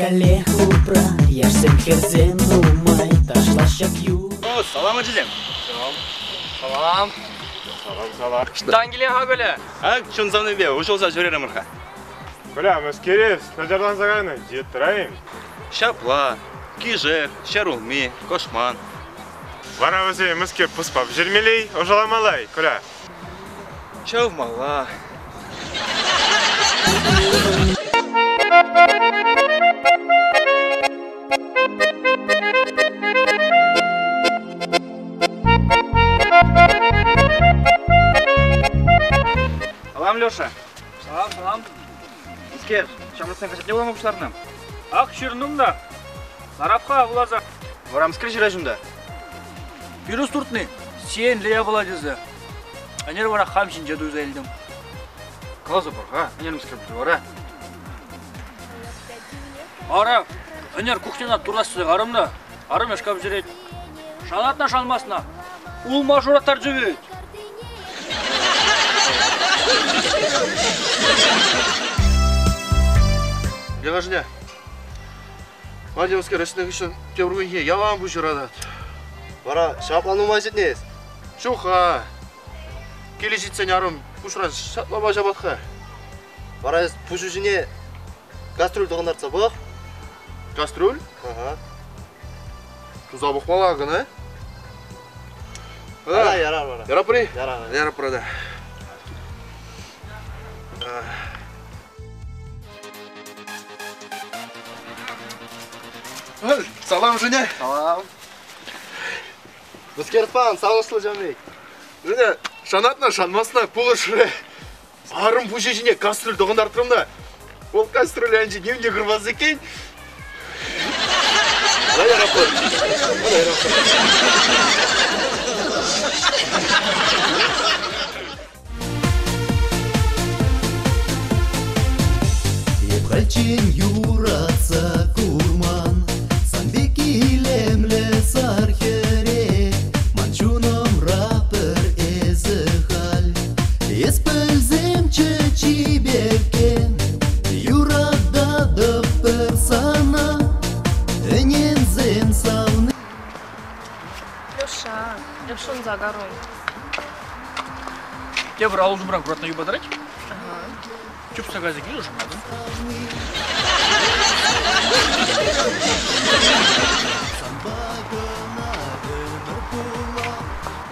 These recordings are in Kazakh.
далеко брат, я всем херзен умай, ташлашак ю. О, салам әжем. Салам. Салам. Штан келе ха көле? Шын заны бе, ошолса жөрерім ұрға. Көле, мәскерес, тәжардан сағаны, жеттірайым. Шапла, кижер, шарулми, кошман. Вара өзі мәске пұспап жүрмелей, ожаламалай, көле. Чавмала. Салам, Леша. Салам. Искер, шамырсен қашап не болам ұқшыларынан? Ақ шырным да. Нарапқа бұлаза. Варам скір жүрәжімді. Вирус туртны. Сен лея бұла жезі. Әнер бара қамшын жады өзі әлдім. Қалазы барға, әнерім скір бұлды бара. Ара, әнер кухняна турласы арымда. Арым ешкап жүрет. Шанатна шалмасына. Ул мажораттар жөбет. Яғажыня, Мадемовский рәсінек үшін кебіргенге яван бұш ұрадат. Бара, шапан ұмайсет нес? Шуха. Келі жетсен ярым бұшыран шатлаба жабатқа. Бара, бұш үшіне кастрюль тұғындарца бұқ. Кастрюль? Ага. Туза бұқ бала ағын, ә? Ярар, бара. Ярап бұри? Ярап бұрада. Салам, Женя. Салам. Мұскерпан, сағынышлы жәмек. Женя, шанатына шанмасына пұл үшірі. Арым бұш ішіне кастрюль тұғындар тұрымда. Ол кастрюль әнші немде кірбаз екен. Ала ярап бұр. Епхальчин юратса курман, санбек илемле сархере, манчуном рапер эзехаль, еспельзем чечибекен, юрада да персана, энензен савны. Леша, Лешон за горой. Те бір ауыз бұран құратына юбадырать? Чүп сағазы келу шамадың?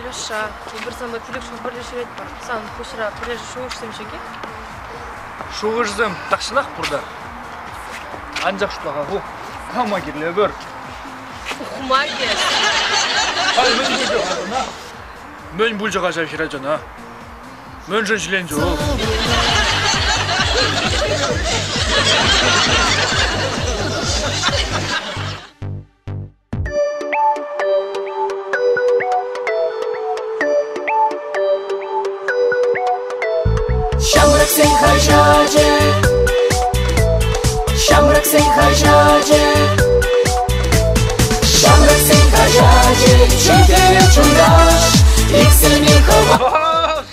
Леша, бір самбай күлік шоң бірлешірет бар. Сан көшіра бірлеші шоғышсым шеге? Шоғышзым тақшылақ бұрда. Анжақ шұтлаға ғу. Қама керлі бір. Ұқыма кел. Ай, мөн бұлжы ғадына. Мөн бұлжы ғажа хира жана. Мөн жын жилен жол. Shamrak sen hajaje, Shamrak sen hajaje, Shamrak sen hajaje, Çifere çundaş, İkseni hava.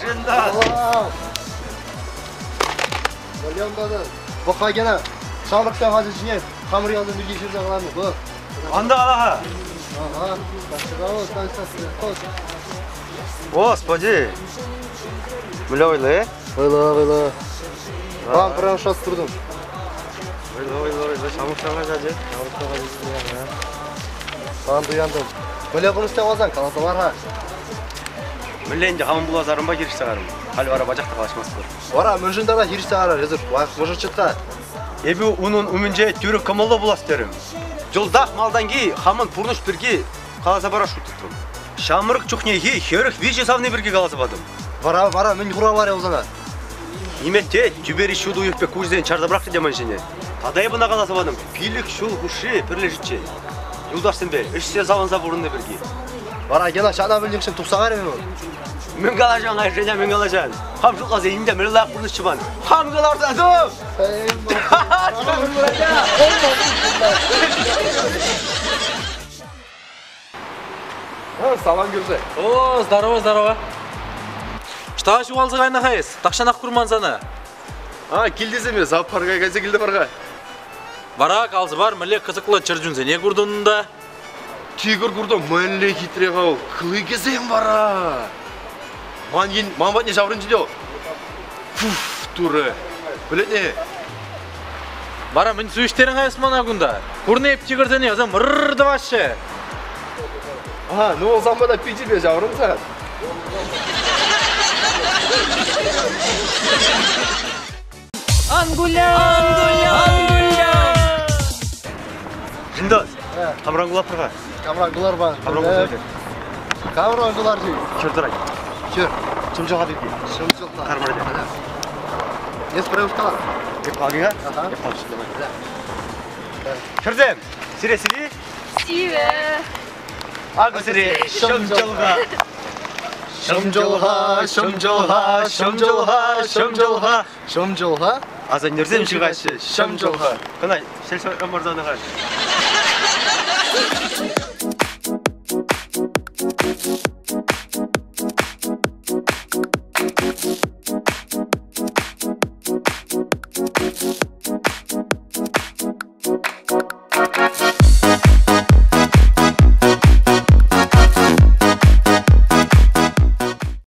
Olyamdadı. Boqa gene. Şamlıktan hacı jine, xamır yaldım bir geçirde qalandı. Bu. Анда алаға. Ага. Başka станциясы. Господи. Ойлы. Ойла. Ben прям сейчас тұрдым. Ойлы. Шамықтанға жады. Ben duyandım. Böyle bunu istep alsan kalasa var ha. Мүлленде қамын бұл азарым ба керіш сағарым. Хал бара бажақта қалашмасы бұр. Vara mönjünde de hirişte arar yazır. Vay možır çıtta. Ebi unun umünce türü kımıllı bulas derim. Жылдақ малдан ки хамын пурныш бірге қаласа бара шу тұттым. Шамырық чухнеги херіх виче савны бірге қаласа бадым. Vara мен құралар ya ozana. Иметте түбері шуды ұйықпе көзден чардабырақты деман жіне. Тадай бұна қаласа бадым. Пилік шул құшы пірлі жітче. Юлдаштын бе, үшсе заванза бұрынды бірге. Vara gene şana bildiğin tuksağar mı? Мен қалажан ай женя мен қалажан. Хамшыл қазы емде мірлақ бұрныш чыбан. Хамғыларда дұм! Салам Гүлзай. О, здорово. Что şu алзыгай нахайыз? Тақшанақ курман сана. Келдіз емес, зоопаркқа келсе келді барға. Вара қалзы бар, мүлі қызықлы чыржунзе не күрдіңді? Тигр курдың мәлі хитре қау, қылы кезең бара. Ман бат не жаврын жидеу. Фуф, туры. Білет не? Бара, мен сүйіштерің айысман агунда. Күрнеп чигірзене, өзім мұрырды башы. Aha, ne olsam bana pici be yavrum sen. Жындос, Камрангулар пырға. Kamrangular var. Камрангулар. Kamrangular şey. Көр Kör. Чымжаға дейді. Şımçıllar. Қармар дейді. Ne sprayuşkalar? Епағыңа? Aha. Кірдем, сіресілі? Сиве. Ағы сірі, шымжылға. Şımcılha, şımcılha, şımcılha, şımcılha. Şımcılha? Азан нерзем шығашы, шымжылға. Қынай, сел мырзаны қаш.